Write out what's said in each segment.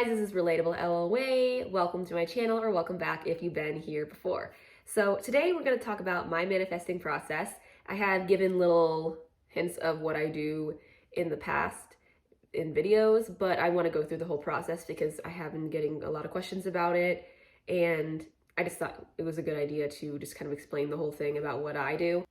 guys, this is RelatableLOA. Welcome to my channel, or welcome back if you've been here before. So today we're going to talk about my manifesting process. I have given little hints of what I do in the past in videos, but I want to go through the whole process because I have been getting a lot of questions about it, and I just thought it was a good idea to just kind of explain the whole thing about what I do.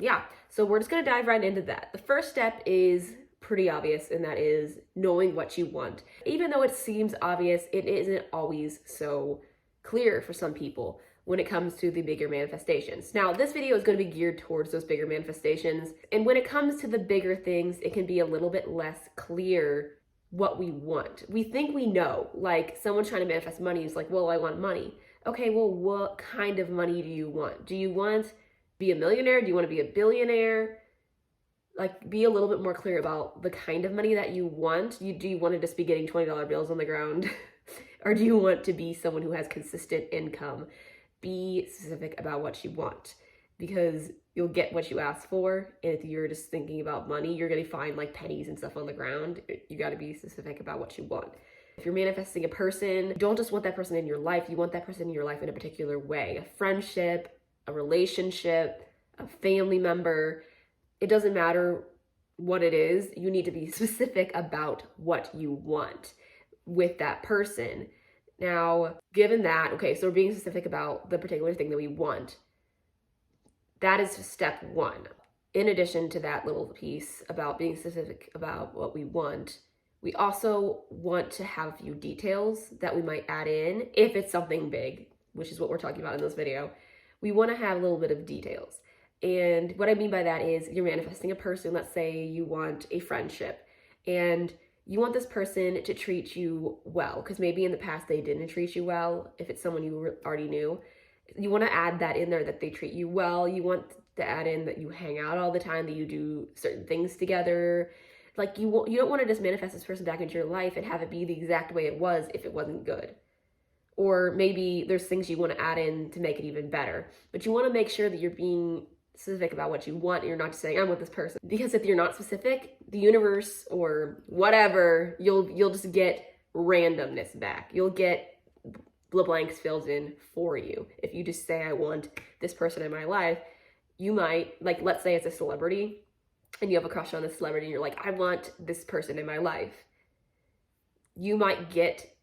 Yeah, so we're just going to dive right into that. The first step is pretty obvious, and that is knowing what you want. Even though it seems obvious, it isn't always so clear for some people when it comes to the bigger manifestations. Now, this video is going to be geared towards those bigger manifestations, and when it comes to the bigger things, it can be a little bit less clear what we want. We think we know, like someone trying to manifest money is like, well, I want money. Okay, well, what kind of money do you want? Do you want to be a millionaire? Do you want to be a billionaire? Like, be a little bit more clear about the kind of money that you want. Do you want to just be getting $20 bills on the ground? Or do you want to be someone who has consistent income? Be specific about what you want, because you'll get what you ask for. And if you're just thinking about money, you're going to find like pennies and stuff on the ground. You got to be specific about what you want. If you're manifesting a person, don't just want that person in your life. You want that person in your life in a particular way. A friendship, a relationship, a family member. It doesn't matter what it is. You need to be specific about what you want with that person. Now, given that, okay, so we're being specific about the particular thing that we want. That is step one. In addition to that little piece about being specific about what we want, we also want to have a few details that we might add in if it's something big, which is what we're talking about in this video. We want to have a little bit of details. And what I mean by that is you're manifesting a person. Let's say you want a friendship and you want this person to treat you well, because maybe in the past they didn't treat you well. If it's someone you already knew, you want to add that in there, that they treat you well. You want to add in that you hang out all the time, that you do certain things together. Like you don't want to just manifest this person back into your life and have it be the exact way it was if it wasn't good. Or maybe there's things you want to add in to make it even better. But you want to make sure that you're being specific about what you want. You're not just saying, I'm with this person. Because if you're not specific, the universe or whatever, you'll just get randomness back. You'll get the blanks filled in for you. If you just say, I want this person in my life, you might, like, let's say it's a celebrity and you have a crush on this celebrity and you're like, I want this person in my life. You might get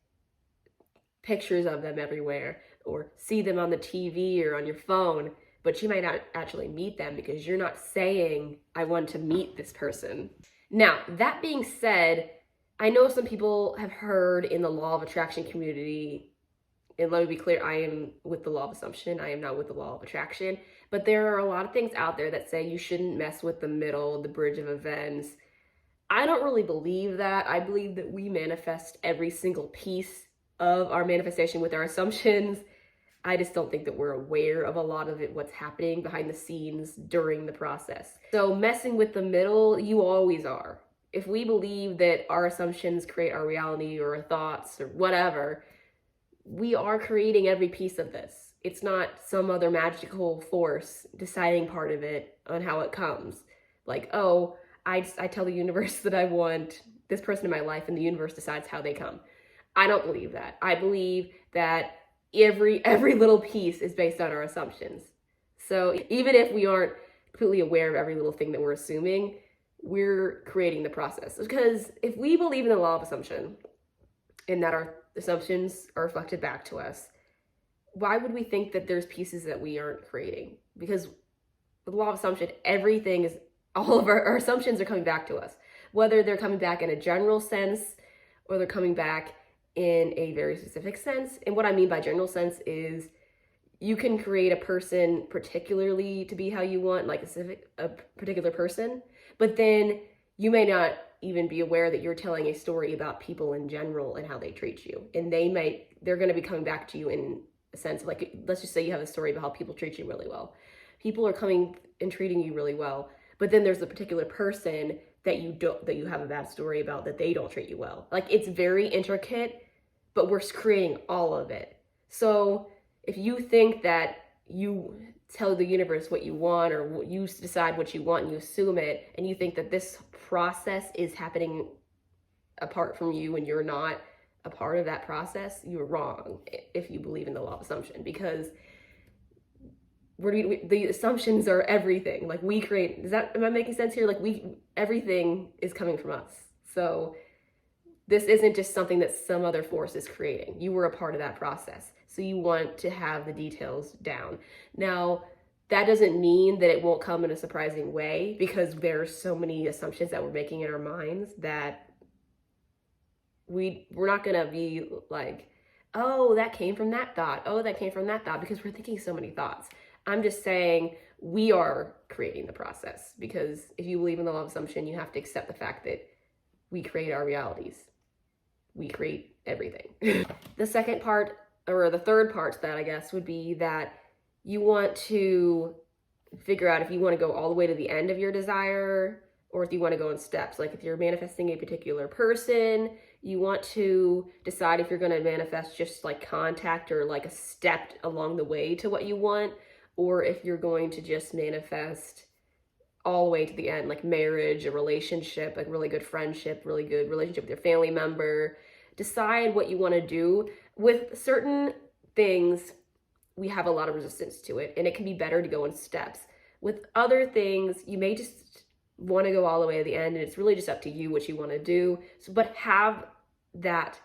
pictures of them everywhere or see them on the TV or on your phone, but you might not actually meet them because you're not saying, I want to meet this person. Now, that being said, I know some people have heard in the law of attraction community, and let me be clear, I am with the law of assumption. I am not with the law of attraction. But there are a lot of things out there that say you shouldn't mess with the middle, the bridge of events. I don't really believe that. I believe that we manifest every single piece of our manifestation with our assumptions. I just don't think that we're aware of a lot of it, what's happening behind the scenes during the process. So messing with the middle, you always are. If we believe that our assumptions create our reality or our thoughts or whatever, we are creating every piece of this. It's not some other magical force deciding part of it on how it comes. Like, oh, I tell the universe that I want this person in my life and the universe decides how they come. I don't believe that. I believe that every little piece is based on our assumptions. So even if we aren't completely aware of every little thing that we're assuming, we're creating the process. Because if we believe in the law of assumption and that our assumptions are reflected back to us, why would we think that there's pieces that we aren't creating? Because the law of assumption, everything is, all of our assumptions are coming back to us. Whether they're coming back in a general sense or they're coming back in a very specific sense. And what I mean by general sense is you can create a person particularly to be how you want, like a particular person, but then you may not even be aware that you're telling a story about people in general and how they treat you. And they're going to be coming back to you in a sense of, like, let's just say you have a story about how people treat you really well. People are coming and treating you really well, but then there's a particular person that you have a bad story about, that they don't treat you well. Like, it's very intricate, but we're creating all of it. So if you think that you tell the universe what you want, or you decide what you want and you assume it, and you think that this process is happening apart from you and you're not a part of that process, you're wrong if you believe in the law of assumption, because the assumptions are everything. Like we create, am I making sense here? Like everything is coming from us. So this isn't just something that some other force is creating. You were a part of that process. So you want to have the details down. Now, that doesn't mean that it won't come in a surprising way, because there are so many assumptions that we're making in our minds that we're not gonna be like, oh, that came from that thought. Oh, that came from that thought, because we're thinking so many thoughts. I'm just saying we are creating the process, because if you believe in the law of assumption, you have to accept the fact that we create our realities. We create everything. The second part, or the third part to that, I guess, would be that you want to figure out if you want to go all the way to the end of your desire, or if you want to go in steps. Like if you're manifesting a particular person, you want to decide if you're going to manifest just like contact or like a step along the way to what you want, or if you're going to just manifest all the way to the end, like marriage, a relationship, like really good friendship, really good relationship with your family member. Decide what you want to do. With certain things, we have a lot of resistance to it, and it can be better to go in steps. With other things, you may just want to go all the way to the end, and it's really just up to you what you want to do. So, but have that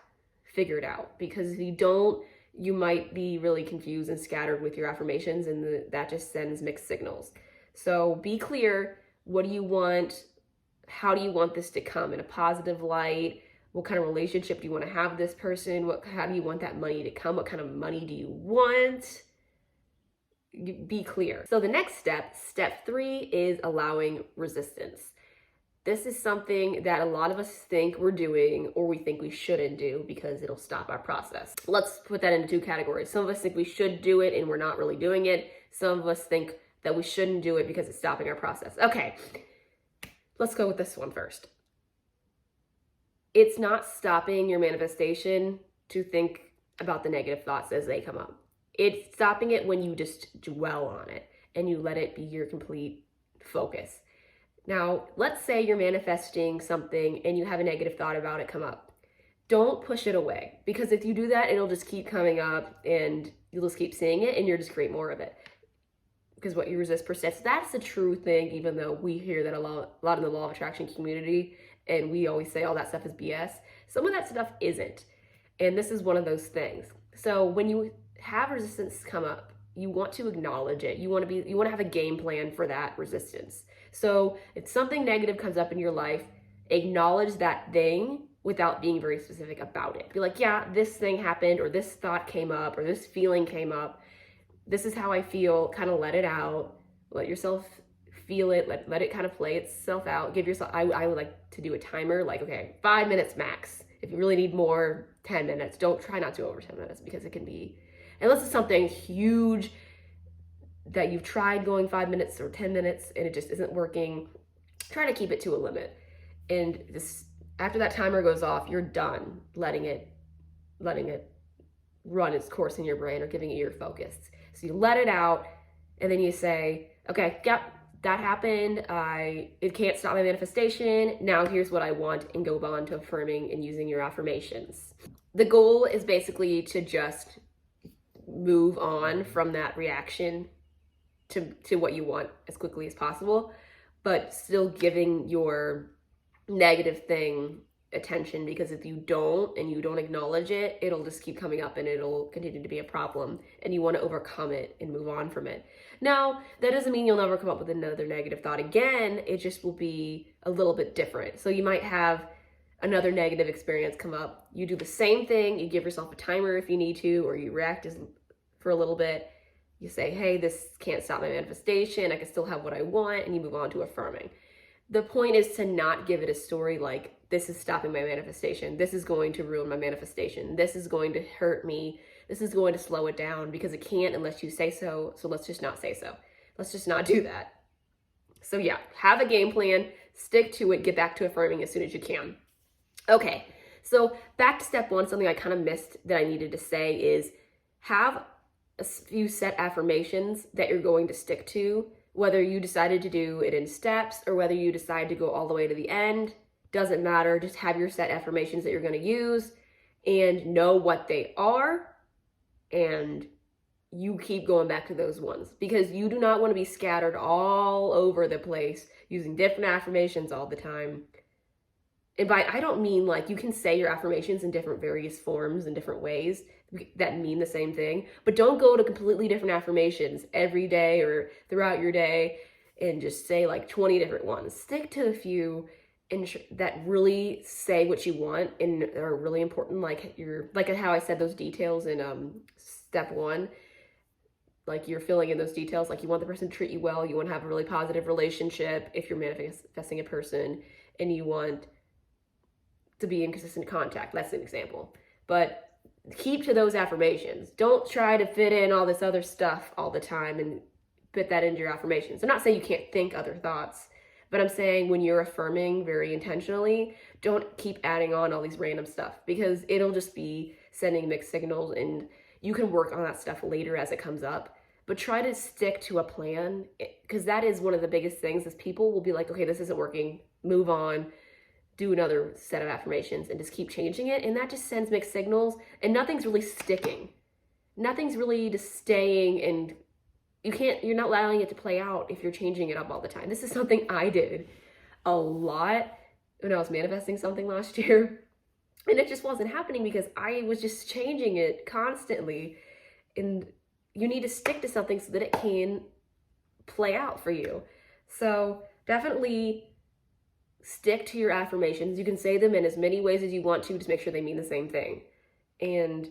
figured out, because if you don't, you might be really confused and scattered with your affirmations, and that just sends mixed signals. So be clear. What do you want? How do you want this to come in a positive light? What kind of relationship do you want to have with this person? How do you want that money to come? What kind of money do you want? Be clear. So the next step, step 3, is allowing resistance. This is something that a lot of us think we're doing, or we think we shouldn't do, because it'll stop our process. Let's put that into 2 categories. Some of us think we should do it and we're not really doing it. Some of us think that we shouldn't do it because it's stopping our process. Okay, let's go with this one first. It's not stopping your manifestation to think about the negative thoughts as they come up. It's stopping it when you just dwell on it and you let it be your complete focus. Now, let's say you're manifesting something and you have a negative thought about it come up. Don't push it away, because if you do that, it'll just keep coming up and you'll just keep seeing it and you'll just create more of it. Because what you resist persists. That's the true thing, even though we hear that a lot in the law of attraction community, and we always say all that stuff is BS. Some of that stuff isn't. And this is one of those things. So when you have resistance come up, you want to acknowledge it. You want to have a game plan for that resistance. So if something negative comes up in your life, acknowledge that thing without being very specific about it. Be like, yeah, this thing happened, or this thought came up, or this feeling came up. This is how I feel. Kind of let it out. Let yourself feel it. Let it kind of play itself out. Give yourself, I would like to do a timer, like, okay, 5 minutes max. If you really need more, 10 minutes. Try not to over 10 minutes, because it can be, unless it's something huge that you've tried going 5 minutes or 10 minutes and it just isn't working, try to keep it to a limit. And after that timer goes off, you're done letting it run its course in your brain or giving it your focus. So you let it out, and then you say, okay, yep, that happened. It can't stop my manifestation. Now here's what I want, and go on to affirming and using your affirmations. The goal is basically to just move on from that reaction to what you want as quickly as possible, but still giving your negative thing attention, because if you don't acknowledge it, it'll just keep coming up and it'll continue to be a problem, and you want to overcome it and move on from it. Now, that doesn't mean you'll never come up with another negative thought again. It just will be a little bit different. So you might have another negative experience come up. You do the same thing. You give yourself a timer if you need to, or you react for a little bit. You say, hey, this can't stop my manifestation. I can still have what I want, and you move on to affirming. The point is to not give it a story like, this is stopping my manifestation. This is going to ruin my manifestation. This is going to hurt me. This is going to slow it down, because it can't unless you say so. So let's just not say so. Let's just not do that. So yeah, have a game plan, stick to it, get back to affirming as soon as you can. Okay, so back to step 1, something I kind of missed that I needed to say is have a few set affirmations that you're going to stick to, whether you decided to do it in steps or whether you decide to go all the way to the end. Doesn't matter. Just have your set affirmations that you're going to use, and know what they are, and you keep going back to those ones, because you do not want to be scattered all over the place using different affirmations all the time. And by I don't mean like you can say your affirmations in different various forms and different ways that mean the same thing, but don't go to completely different affirmations every day or throughout your day and just say like 20 different ones. Stick to a few that really say what you want and are really important, like how I said those details in step 1. Like you're filling in those details, like you want the person to treat you well, you want to have a really positive relationship if you're manifesting a person, and you want to be in consistent contact. That's an example. But keep to those affirmations. Don't try to fit in all this other stuff all the time and put that into your affirmations. I'm not saying you can't think other thoughts, but I'm saying when you're affirming very intentionally, don't keep adding on all these random stuff, because it'll just be sending mixed signals, and you can work on that stuff later as it comes up. But try to stick to a plan, because that is one of the biggest things, is people will be like, okay, this isn't working, move on, do another set of affirmations, and just keep changing it. And that just sends mixed signals, and nothing's really sticking. Nothing's really just staying, and you're not allowing it to play out if you're changing it up all the time. This is something I did a lot when I was manifesting something last year. And it just wasn't happening because I was just changing it constantly. And you need to stick to something so that it can play out for you. So definitely stick to your affirmations. You can say them in as many ways as you want to, just make sure they mean the same thing. And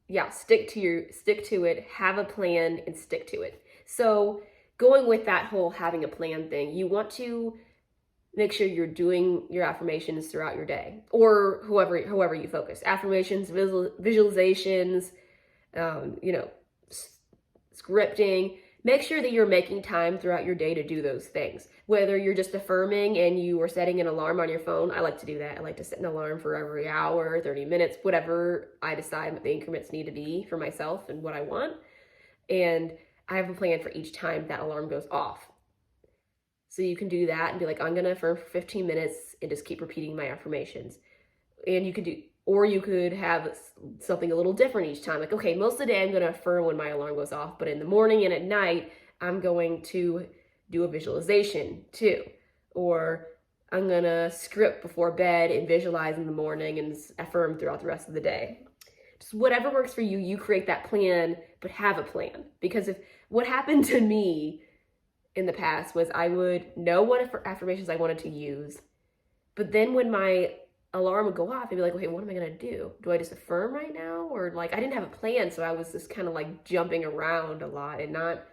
yeah, stick to it, have a plan, and stick to it. So going with that whole having a plan thing, you want to make sure you're doing your affirmations throughout your day, or however you focus. Affirmations, visualizations, scripting. Make sure that you're making time throughout your day to do those things. Whether you're just affirming and you are setting an alarm on your phone. I like to do that. I like to set an alarm for every hour, 30 minutes, whatever I decide what the increments need to be for myself and what I want. And I have a plan for each time that alarm goes off. So you can do that and be like, I'm going to affirm for 15 minutes and just keep repeating my affirmations. And you could have something a little different each time. Like, okay, most of the day I'm going to affirm when my alarm goes off, but in the morning and at night, I'm going to do a visualization too. Or I'm going to script before bed and visualize in the morning and affirm throughout the rest of the day. Just whatever works for you, you create that plan, but have a plan. Because what happened to me in the past was I would know what affirmations I wanted to use, but then when my alarm would go off, I'd be like, okay, what am I gonna do? Do I just affirm right now? Or like, I didn't have a plan, so I was just kind of like jumping around a lot and not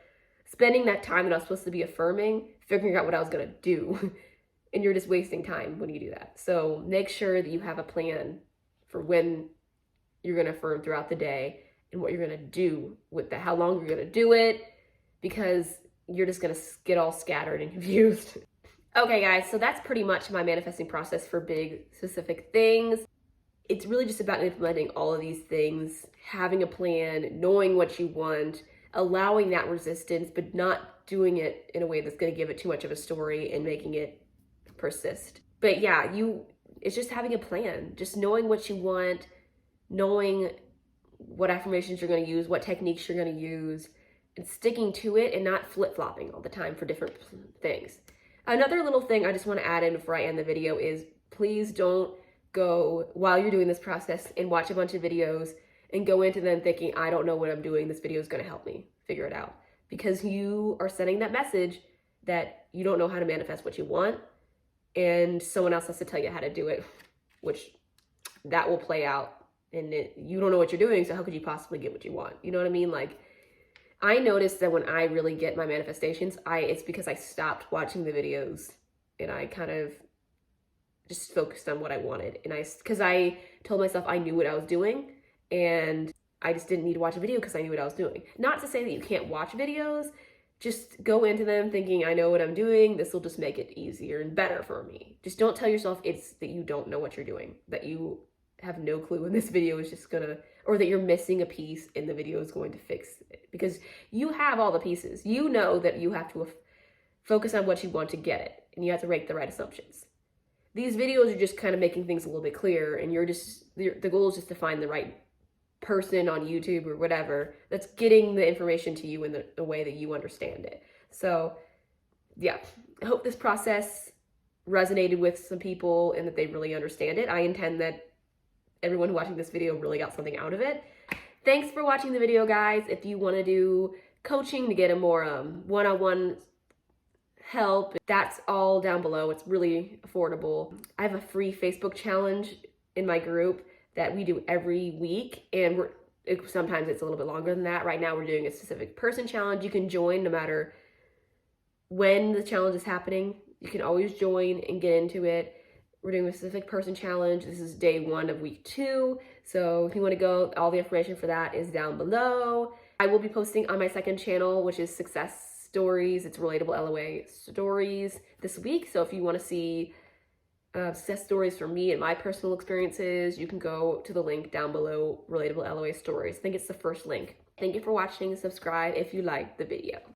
spending that time that I was supposed to be affirming, figuring out what I was gonna do. And you're just wasting time when you do that. So make sure that you have a plan for when you're gonna affirm throughout the day and what you're gonna do with that, how long you're gonna do it, because you're just gonna get all scattered and confused. Okay guys, so that's pretty much my manifesting process for big specific things. It's really just about implementing all of these things, having a plan, knowing what you want, allowing that resistance, but not doing it in a way that's gonna give it too much of a story and making it persist. But yeah, it's just having a plan, just knowing what you want, knowing what affirmations you're gonna use, what techniques you're gonna use, and sticking to it and not flip-flopping all the time for different things. Another little thing I just want to add in before I end the video is please don't go while you're doing this process and watch a bunch of videos and go into them thinking, I don't know what I'm doing, this video is going to help me figure it out. Because you are sending that message that you don't know how to manifest what you want, and someone else has to tell you how to do it, which that will play out, and you don't know what you're doing, so how could you possibly get what you want? You know what I mean? Like, I noticed that when I really get my manifestations, it's because I stopped watching the videos and I kind of just focused on what I wanted. And because I told myself I knew what I was doing, and I just didn't need to watch a video because I knew what I was doing. Not to say that you can't watch videos, just go into them thinking, I know what I'm doing. This will just make it easier and better for me. Just don't tell yourself it's that you don't know what you're doing, that you have no clue when this video is just gonna, or that you're missing a piece and the video is going to fix it, because you have all the pieces. You know that you have to focus on what you want to get it, and you have to make the right assumptions. these videos are just kind of making things a little bit clearer, and the goal is just to find the right person on YouTube or whatever that's getting the information to you in the way that you understand it. So yeah, I hope this process resonated with some people and that they really understand it. I intend that everyone watching this video really got something out of it. Thanks for watching the video, guys. If you want to do coaching to get a more one-on-one help, that's all down below. It's really affordable. I have a free Facebook challenge in my group that we do every week, and sometimes it's a little bit longer than that. Right now we're doing a specific person challenge. You can join no matter when the challenge is happening. You can always join and get into it. We're doing a specific person challenge. This is day 1 of week 2. So if you want to go, all the information for that is down below. I will be posting on my second channel, which is Success Stories. It's RelatableLOA Stories this week. So if you want to see success stories from me and my personal experiences, you can go to the link down below, RelatableLOA Stories. I think it's the first link. Thank you for watching. Subscribe if you liked the video.